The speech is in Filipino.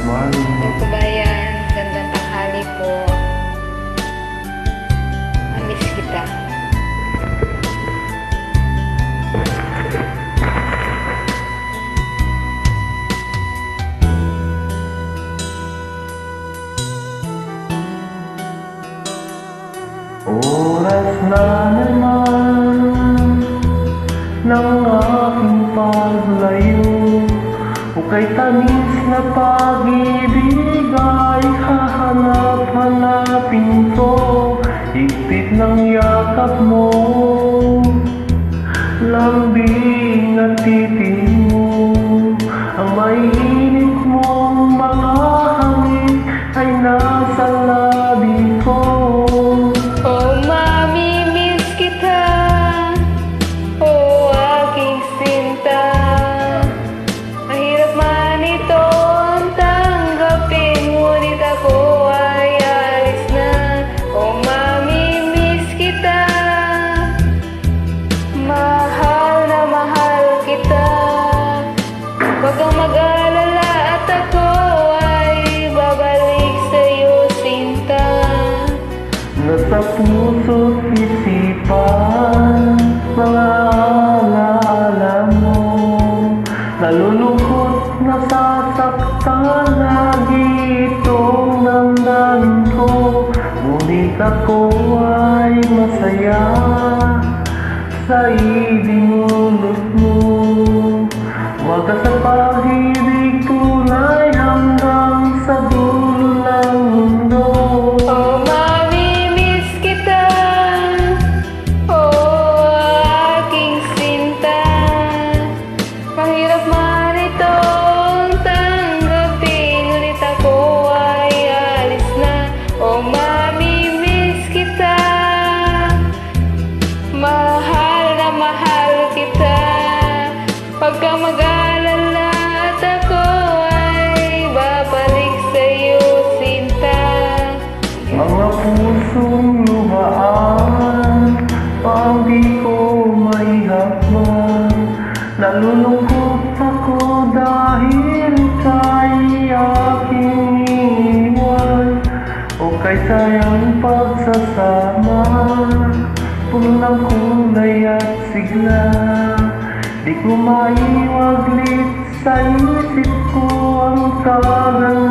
morning. Kabayan, gandang tanghali po. Namiss kita. Oras na naman ng aking paglayo, o kay tamis na pag-ibig ay hahanap-hanapin ko. Higpit ng yakap mo, lambing at titig mo, ang mainit mong mga hangin ay nasa labi ko. Oh, mamimiss kita. Oh, aking sinta. Mahirap man ito ang tanggapin, ngunit ako ay alis na. Oh, mamimiss kita. Mahal na mahal kita. Huwag kang mag-alala at ako ay babalik sa'yo, sinta. Nasa puso't isipan, mga alaala mo, nalulungkot, nasasaktan, lagi itong damdamin ko. Ngunit ako ay masaya sa idinulot mo. Wagas sa pag-ibig tunay hanggang sa dulo ng mundo. Oh, mamimiss kita. Oh, aking sinta. Mahirap man itong tanggapin, ngunit ako ay alis na. Oh, mamimiss kita. Mahal na mahal kita. Huwag kang mag-alala at ako ay babalik sa'yo, sinta. Mga pusong luhaan, pang di ko maihakman. Nalulungkot ako dahil kay aking iniwan, o kay sayang pagsasama, puno ng kulay at sigla. Di ko maiwaglit sa isip ko ang tagal